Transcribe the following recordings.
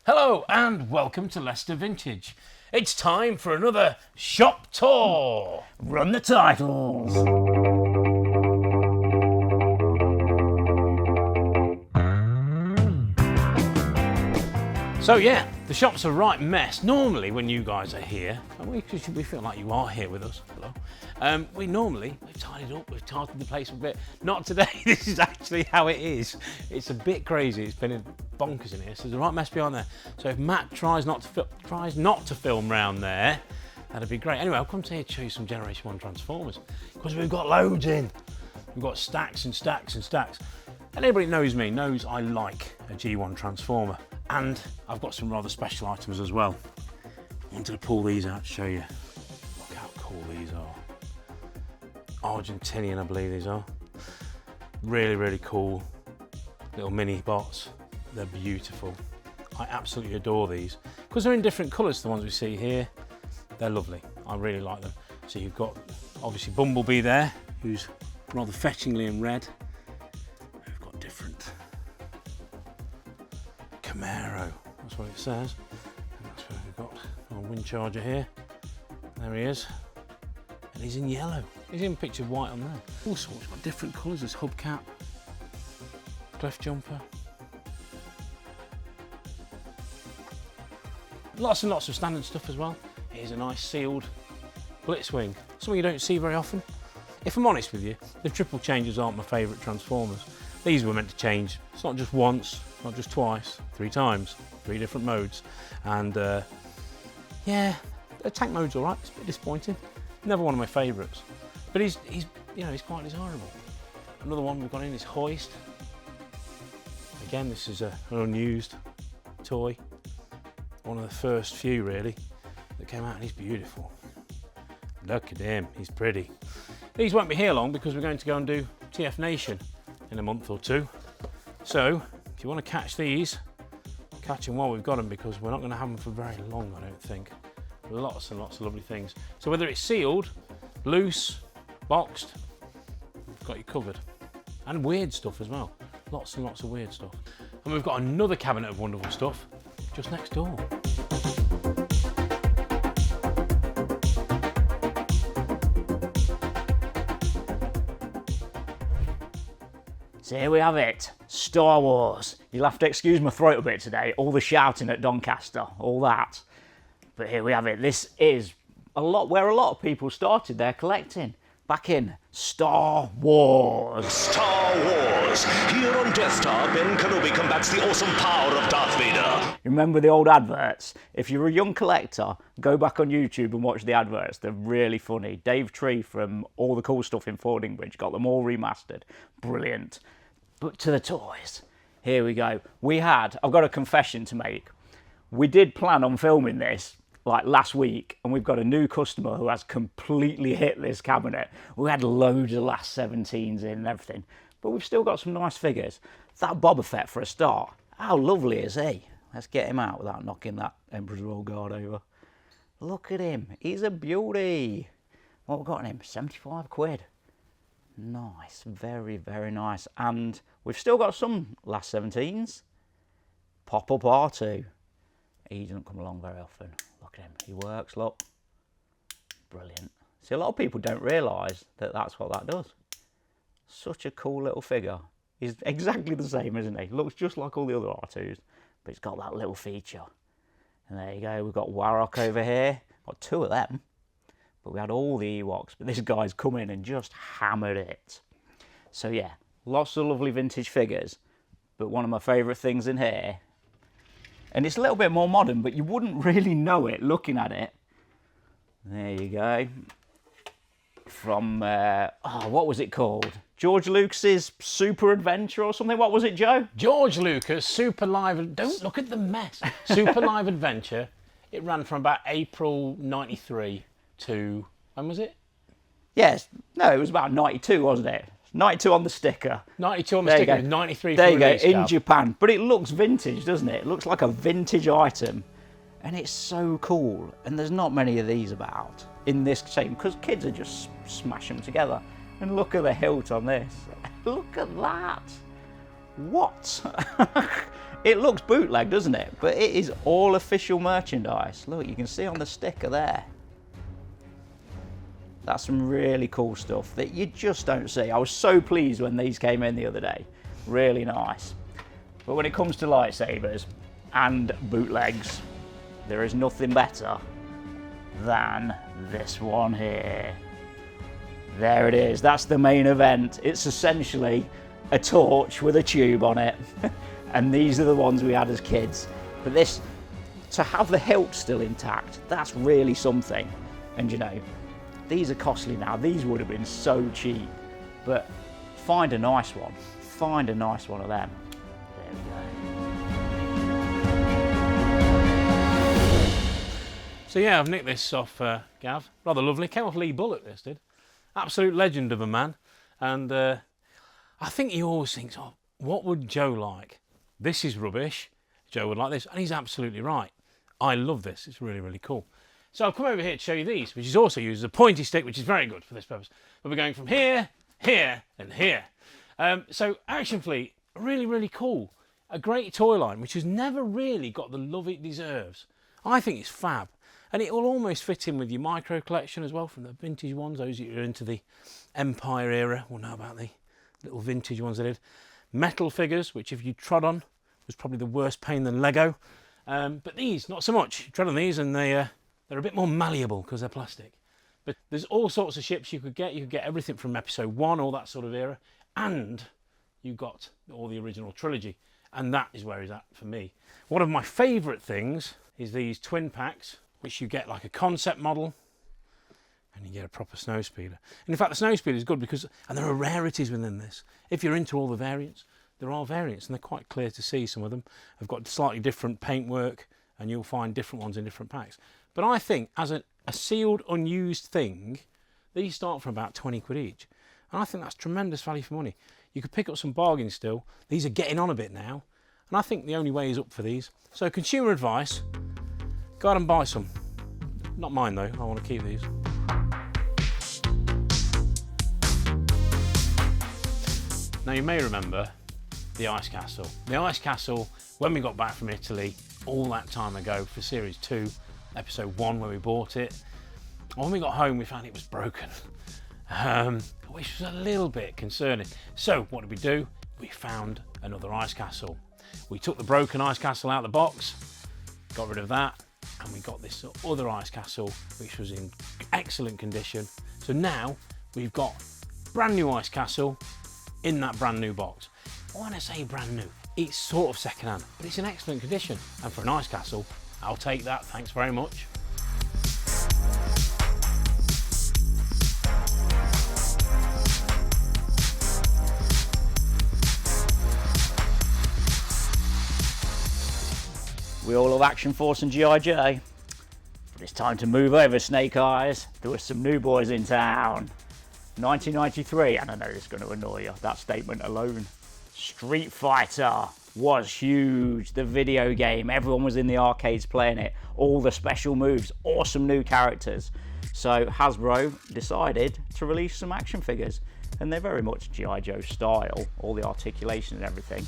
Hello and welcome to Leicester Vintage. It's time for another shop tour. Run the titles. So yeah, the shop's a right mess. Normally when you guys are here, and we feel like you are here with us, hello, we've tidied up, we've tarted the place a bit. Not today, this is actually how it is. It's a bit crazy, it's been bonkers in here, so there's a right mess behind there. So if Matt tries not to film round there, that'd be great. Anyway, I'll come to here to show you some Generation 1 Transformers, because we've got loads in. We've got stacks and stacks and stacks. And everybody knows me, knows I like a G1 Transformer. And I've got some rather special items as well. I wanted to pull these out to show you. Look how cool these are. Argentinian, I believe these are. Really, really cool little mini bots. They're beautiful. I absolutely adore these. Because they're in different colours to the ones we see here. They're lovely. I really like them. So you've got, obviously, Bumblebee there, who's rather fetchingly in red. We've got different Camaro, that's what it says. And that's where we've got our wind charger here. There he is. And he's in yellow. He's even pictured white on there. All sorts, got different colours. There's hubcap, clef jumper. Lots and lots of standard stuff as well. Here's a nice sealed Blitzwing. Something you don't see very often. If I'm honest with you, the triple changes aren't my favourite Transformers. These were meant to change. It's not just once, not just twice, 3 times, 3 different modes. And yeah, the tank mode's all right. It's a bit disappointing. Never one of my favourites. But he's quite desirable. Another one we've got in is Hoist. Again, this is an unused toy. One of the first few really that came out, and he's beautiful. Look at him, he's pretty. These won't be here long because we're going to go and do TF Nation in a month or 2. So if you want to catch these, catch them while we've got them, because we're not going to have them for very long, I don't think. Lots and lots of lovely things. So whether it's sealed, loose, boxed, we've got you covered. And weird stuff as well. Lots and lots of weird stuff. And we've got another cabinet of wonderful stuff just next door. So here we have it, Star Wars. You'll have to excuse my throat a bit today, all the shouting at Doncaster, all that. But here we have it. This is where a lot of people started their collecting, back in Star Wars. Star Wars. Here on Desktop, Ben Kenobi combats the awesome power of Darth Vader. Remember the old adverts? If you're a young collector, go back on YouTube and watch the adverts. They're really funny. Dave Tree from All the Cool Stuff in Fordingbridge got them all remastered. Brilliant. But to the toys. Here we go. I've got a confession to make. We did plan on filming this like last week, and we've got a new customer who has completely hit this cabinet. We had loads of last 17s in and everything, but we've still got some nice figures. That Boba Fett for a start. How lovely is he? Let's get him out without knocking that Emperor's Royal Guard over. Look at him. He's a beauty. What have we got on him? 75 quid. Nice. Very, very nice. And we've still got some last 17s. Pop-up R2. He doesn't come along very often. Look at him. He works, look. Brilliant. See, a lot of people don't realise that that's what that does. Such a cool little figure. He's exactly the same, isn't he? Looks just like all the other R2s, but he's got that little feature. And there you go. We've got Warrock over here. Got 2 of them. But we had all the Ewoks, but this guy's come in and just hammered it. So yeah, lots of lovely vintage figures, but one of my favourite things in here, and it's a little bit more modern, but you wouldn't really know it looking at it. There you go. From, what was it called? George Lucas's Super Adventure or something? What was it, Joe? George Lucas Super Live, don't look at the mess. Super Live Adventure. It ran from about April 93 to, when was it? Yes, no, it was about 92, wasn't it? 92 on the sticker. 92 on the sticker, 93 for There you go, release, in Gav. Japan. But it looks vintage, doesn't it? It looks like a vintage item. And it's so cool. And there's not many of these about in this shape, because kids are just smash them together. And look at the hilt on this. Look at that. What? It looks bootleg, doesn't it? But it is all official merchandise. Look, you can see on the sticker there. That's some really cool stuff that you just don't see. I was so pleased when these came in the other day. Really nice. But when it comes to lightsabers and bootlegs, there is nothing better than this one here. There it is. That's the main event. It's essentially a torch with a tube on it. And these are the ones we had as kids. But this, to have the hilt still intact, that's really something. And you know, these are costly now. These would have been so cheap. But find a nice one. Find a nice one of them. There we go. So yeah, I've nicked this off Gav. Rather lovely. Came off Lee Bullock, this did. Absolute legend of a man. And I think he always thinks, oh, what would Joe like? This is rubbish. Joe would like this. And he's absolutely right. I love this. It's really, really cool. So I've come over here to show you these, which is also used as a pointy stick, which is very good for this purpose. But we're going from here, here, and here. So Action Fleet, really, really cool. A great toy line, which has never really got the love it deserves. I think it's fab. And it will almost fit in with your micro collection as well, from the vintage ones. Those that are into the Empire era will know about the little vintage ones I did. Metal figures, which if you trod on, was probably the worst pain than Lego. But these, not so much. You tread on these and they're a bit more malleable because they're plastic. But there's all sorts of ships you could get. You could get everything from episode 1, all that sort of era. And you got all the original trilogy. And that is where he's at for me. One of my favourite things is these twin packs, which you get like a concept model and you get a proper snowspeeder. And in fact, the snowspeeder is good because, and there are rarities within this. If you're into all the variants, there are variants and they're quite clear to see. Some of them have got slightly different paintwork and you'll find different ones in different packs. But I think as a sealed, unused thing, these start from about 20 quid each. And I think that's tremendous value for money. You could pick up some bargains still. These are getting on a bit now. And I think the only way is up for these. So consumer advice, go out and buy some. Not mine though, I want to keep these. Now you may remember the Ice Castle. The Ice Castle, when we got back from Italy, all that time ago for Series 2, Episode 1 when we bought it. When we got home we found it was broken, which was a little bit concerning. So what did we do? We found another Ice Castle. We took the broken Ice Castle out of the box, got rid of that, and we got this other Ice Castle which was in excellent condition. So now we've got brand new Ice Castle in that brand new box. When I say brand new, it's sort of second hand, but it's in excellent condition. And for an Ice Castle, I'll take that, thanks very much. We all love Action Force and G.I. Joe. But it's time to move over, Snake Eyes. There were some new boys in town. 1993, and I know this is going to annoy you, that statement alone. Street Fighter was huge. The video game, everyone was in the arcades playing it. All the special moves, awesome new characters. So Hasbro decided to release some action figures, and they're very much G.I. Joe style, all the articulation and everything.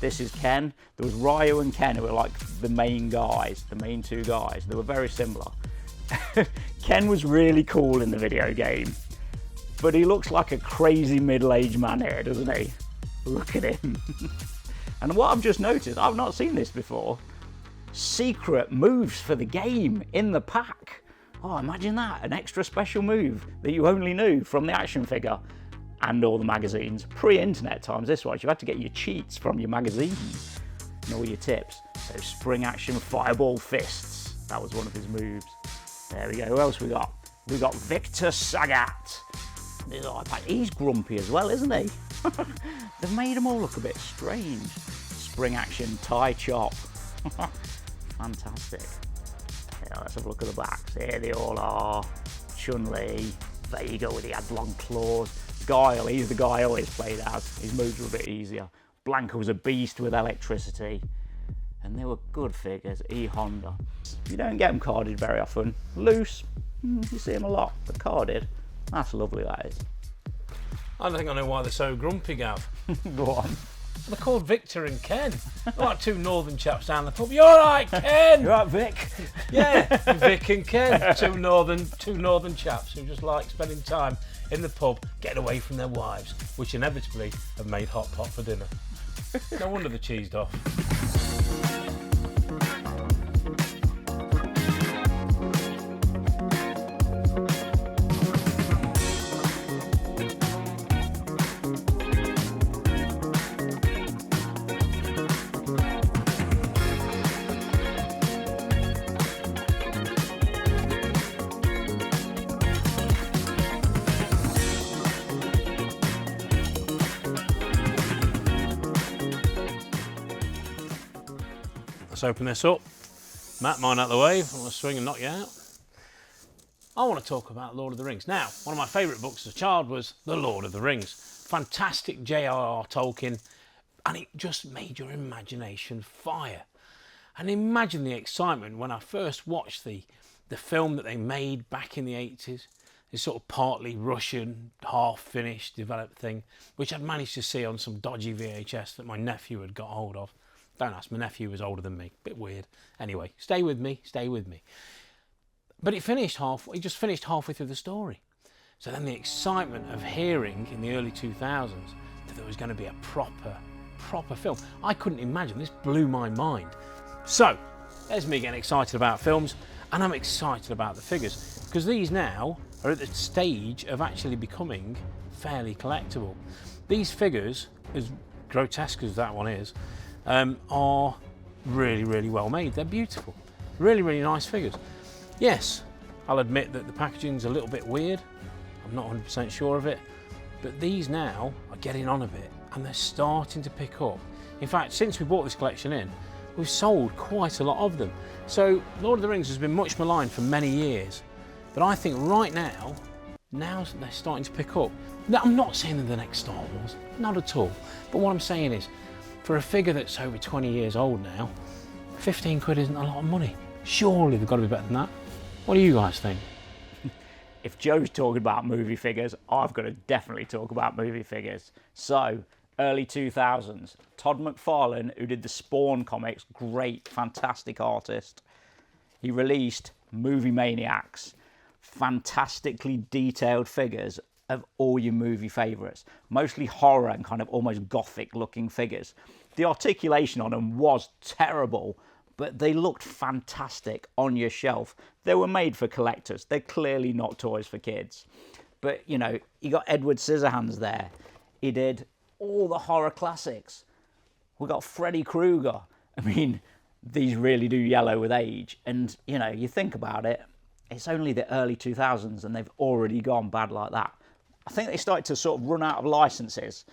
This is Ken. There was Ryu and Ken who were like the main guys, the main two guys. They were very similar. Ken was really cool in the video game, but he looks like a crazy middle-aged man here, doesn't he? Look at him. And what I've just noticed, I've not seen this before, secret moves for the game in the pack. Oh, imagine that, an extra special move that you only knew from the action figure and all the magazines. Pre-internet times this was, you had to get your cheats from your magazines and all your tips. So spring action fireball fists, that was one of his moves. There we go, who else we got? We got Victor Sagat. He's grumpy as well, isn't he? They've made them all look a bit strange. Spring action tie chop. Fantastic. Yeah, let's have a look at the backs. Here they all are. Chun-Li, Vega with the headlong claws. Guile, he's the guy I always played as. His moves were a bit easier. Blanca was a beast with electricity. And they were good figures. E-Honda. You don't get them carded very often. Loose, you see them a lot, but carded, that's lovely, that is. I don't think I know why they're so grumpy, Gav. Go on. They're called Victor and Ken. They're like two northern chaps down the pub. You all right, Ken? You right, Vic? Yeah, Vic and Ken. Two northern chaps who just like spending time in the pub, getting away from their wives, which inevitably have made hot pot for dinner. No wonder they're cheesed off. Let's open this up. Matt, mine out the way. I want to swing and knock you out. I want to talk about Lord of the Rings. Now, one of my favourite books as a child was The Lord of the Rings. Fantastic J.R.R. Tolkien, and it just made your imagination fire. And imagine the excitement when I first watched the film that they made back in the 80s. This sort of partly Russian, half-finished, developed thing, which I'd managed to see on some dodgy VHS that my nephew had got hold of. Don't ask, my nephew was older than me. Bit weird. Anyway, stay with me. But it just finished halfway through the story. So then the excitement of hearing in the early 2000s that there was going to be a proper film. I couldn't imagine. This blew my mind. So, there's me getting excited about films, and I'm excited about the figures, because these now are at the stage of actually becoming fairly collectible. These figures, as grotesque as that one is, are really, really well made. They're beautiful. Really, really nice figures. Yes, I'll admit that the packaging's a little bit weird. I'm not 100% sure of it. But these now are getting on a bit, and they're starting to pick up. In fact, since we brought this collection in, we've sold quite a lot of them. So Lord of the Rings has been much maligned for many years. But I think right now they're starting to pick up. Now, I'm not saying they're the next Star Wars, not at all. But what I'm saying is, for a figure that's over 20 years old now, 15 quid isn't a lot of money. Surely they've got to be better than that. What do you guys think? If Joe's talking about movie figures, I've got to definitely talk about movie figures. So, early 2000s, Todd McFarlane, who did the Spawn comics, great, fantastic artist, he released Movie Maniacs, fantastically detailed figures of all your movie favourites, mostly horror and kind of almost gothic looking figures. The articulation on them was terrible, but they looked fantastic on your shelf. They were made for collectors. They're clearly not toys for kids. But, you know, you got Edward Scissorhands there. He did all the horror classics. We got Freddy Krueger. I mean, these really do yellow with age. And, you know, you think about it, it's only the early 2000s and they've already gone bad like that. I think they started to sort of run out of licenses.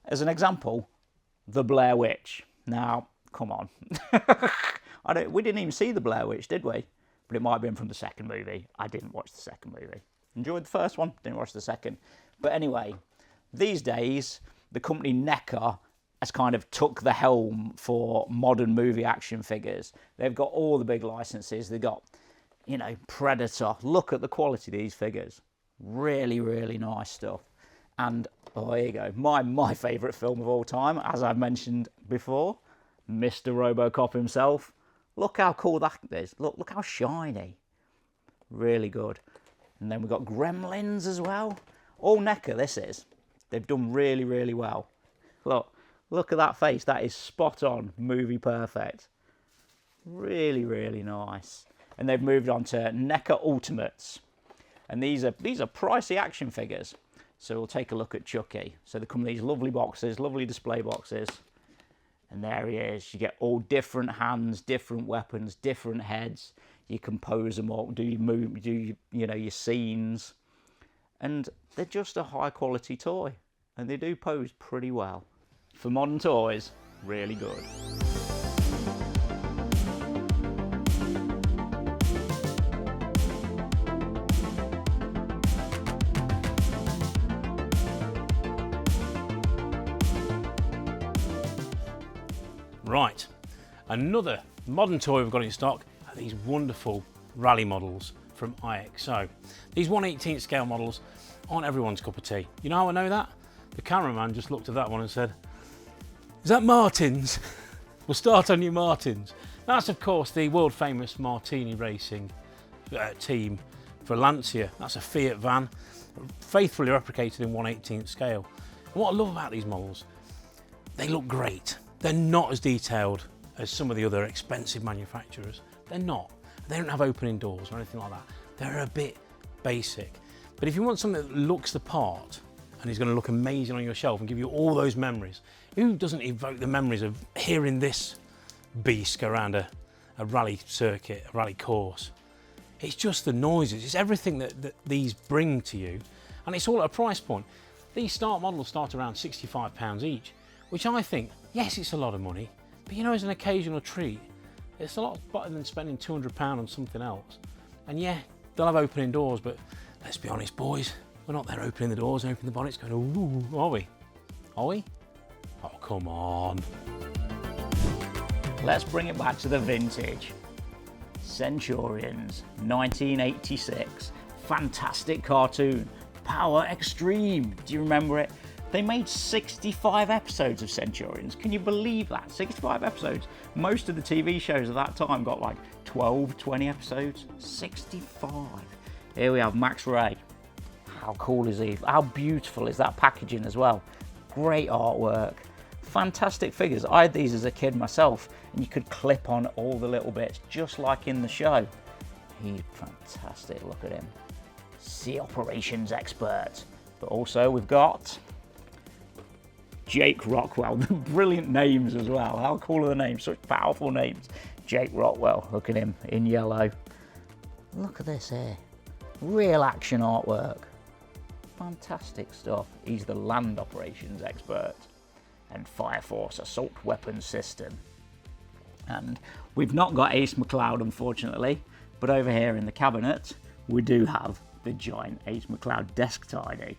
As an example, The Blair Witch. Now, come on. We didn't even see The Blair Witch, did we? But it might have been from the second movie. I didn't watch the second movie. Enjoyed the first one, didn't watch the second. But anyway, these days, the company NECA has kind of took the helm for modern movie action figures. They've got all the big licenses. They've got, you know, Predator. Look at the quality of these figures. Really, really nice stuff. And, oh, here you go. My favourite film of all time, as I've mentioned before, Mr. Robocop himself. Look how cool that is. Look how shiny. Really good. And then we've got Gremlins as well. All NECA, this is. They've done really, really well. Look at that face. That is spot on. Movie perfect. Really, really nice. And they've moved on to NECA Ultimates. And these are pricey action figures. So we'll take a look at Chucky. So they come in these lovely boxes, lovely display boxes. And there he is. You get all different hands, different weapons, different heads. You can pose them up, do your scenes. And they're just a high quality toy. And they do pose pretty well. For modern toys, really good. Right, another modern toy we've got in stock are these wonderful rally models from IXO. These 1/18 scale models aren't everyone's cup of tea. You know how I know that? The cameraman just looked at that one and said, Is that Martins? We'll start on your Martins. That's of course the world famous Martini Racing team for Lancia. That's a Fiat van, faithfully replicated in 1/18th scale. And what I love about these models, they look great. They're not as detailed as some of the other expensive manufacturers. They're not. They don't have opening doors or anything like that. They're a bit basic. But if you want something that looks the part and is going to look amazing on your shelf and give you all those memories, who doesn't evoke the memories of hearing this beast go around a rally circuit, a rally course? It's just the noises, it's everything that these bring to you, and it's all at a price point. These start models start around £65 each, which I think, yes, it's a lot of money, but you know, as an occasional treat, it's a lot better than spending £200 on something else. And yeah, they'll have opening doors, but let's be honest, boys, we're not there opening the doors, opening the bonnets, going, ooh, are we? Are we? Oh, come on. Let's bring it back to the vintage. Centurions, 1986. Fantastic cartoon. Power Extreme. Do you remember it? They made 65 episodes of Centurions. Can you believe that? 65 episodes. Most of the TV shows at that time got like 12, 20 episodes. 65. Here we have Max Ray. How cool is he? How beautiful is that packaging as well? Great artwork. Fantastic figures. I had these as a kid myself, and you could clip on all the little bits just like in the show. He's fantastic. Look at him. Sea operations expert. But also we've got Jake Rockwell. The brilliant names as well. How cool are the names? Such powerful names. Jake Rockwell. Look at him in yellow. Look at this here. Real action artwork. Fantastic stuff. He's the land operations expert. And Fire Force assault weapons system. And we've not got Ace McLeod, unfortunately, but over here in the cabinet we do have the giant Ace McLeod desk tidy.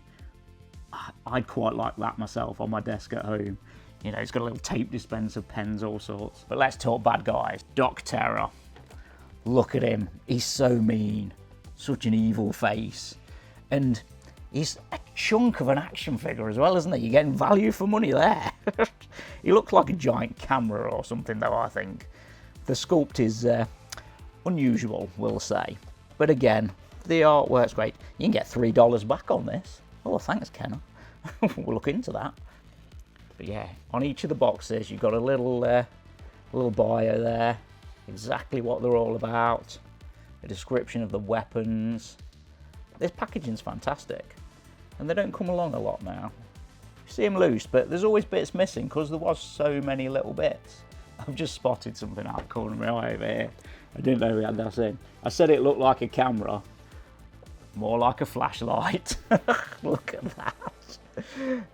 I'd quite like that myself on my desk at home. You know, it's got a little tape dispenser, pens, all sorts. But let's talk bad guys. Doc Terror. Look at him. He's so mean. Such an evil face. And he's a chunk of an action figure as well, isn't he? You're getting value for money there. He looks like a giant camera or something, though, I think. The sculpt is unusual, we'll say. But again, the artwork's great. You can get $3 back on this. Oh, thanks, Kenner. We'll look into that. But yeah, on each of the boxes, you've got a little bio there. Exactly what they're all about. A description of the weapons. This packaging's fantastic. And they don't come along a lot now. You see them loose, but there's always bits missing because there was so many little bits. I've just spotted something out of the corner of my eye over here. I didn't know we had that in. I said it looked like a camera. More like a flashlight. Look at that.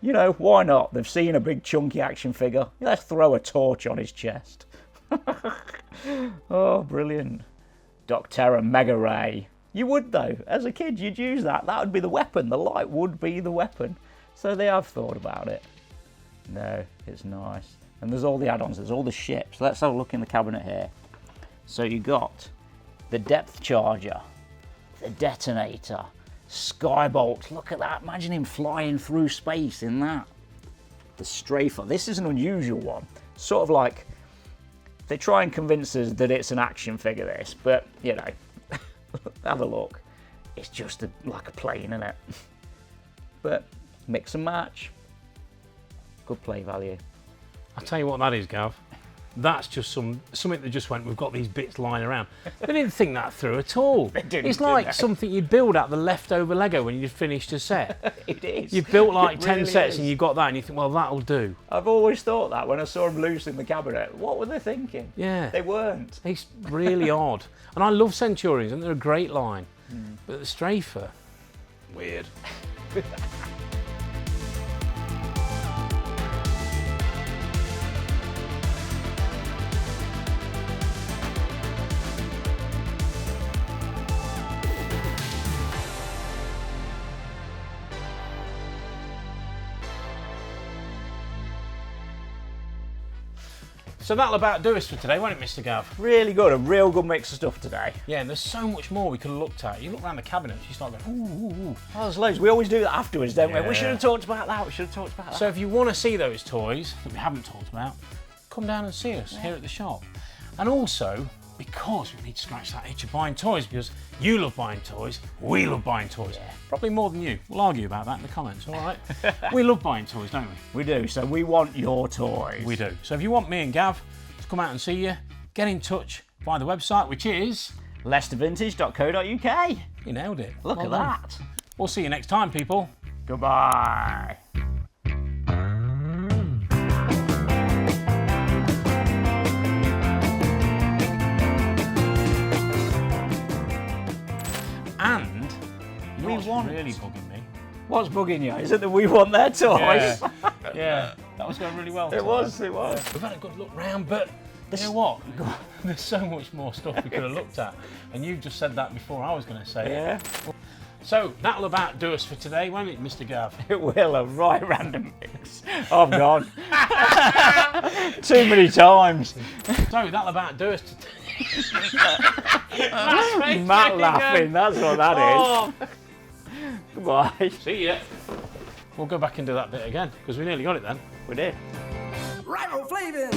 You know, why not? They've seen a big chunky action figure. Let's throw a torch on his chest. Oh, brilliant. Doc Terror Mega Ray. You would though, as a kid you'd use that. That would be the weapon, the light would be the weapon. So they have thought about it. No, it's nice. And there's all the add-ons, there's all the ships. Let's have a look in the cabinet here. So you got the depth charger, the detonator, Skybolt, look at that, imagine him flying through space in that. The strafer, this is an unusual one. Sort of like, they try and convince us that it's an action figure this, but you know, have a look. It's just like a plane, isn't it? But mix and match. Good play value. I'll tell you what that is, Gav. That's just something that just went, we've got these bits lying around. They didn't think that through at all. It's like something you'd build out the leftover Lego when you'd finished a set. It is. You've built like 10 really sets is. and you've got that and you think, well, that'll do. I've always thought that when I saw them loose in the cabinet. What were they thinking? Yeah. They weren't. It's really odd. And I love Centurions and they're a great line. But the Strafer, weird. So that'll about do us for today, won't it, Mr. Gav? Really good, a real good mix of stuff today. Yeah, and there's so much more we could have looked at. You look around the cabinet, you start going, ooh, ooh, ooh. Oh, there's loads. We always do that afterwards, don't we? Yeah. We should have talked about that. We should have talked about that. So if you want to see those toys that we haven't talked about, come down and see us here at the shop. And also, because we need to scratch that itch of buying toys, because you love buying toys, we love buying toys. Probably more than you. We'll argue about that in the comments, all right? We love buying toys, don't we? We do, so we want your toys. We do. So if you want me and Gav to come out and see you, get in touch via the website, which is... LeicesterVintage.co.uk. You nailed it. Look at Well done. that. We'll see you next time, people. Goodbye. And We what's want- really bugging me. What's bugging you? Is it that we want their toys? Yeah, that was going really well. It was. It was. We've had a good look round, but you know what? There's so much more stuff we could have looked at, and you've just said that before I was going to say it. Yeah. So that'll about do us for today, won't it, Mr. Gav? It will, a right random mix. Oh, I'm gone. Too many times. So that'll about do us today. Matt laughing, that's what that is. Oh, Goodbye. see ya. We'll go back and do that bit again, because we nearly got it then. We did. Riboflavin,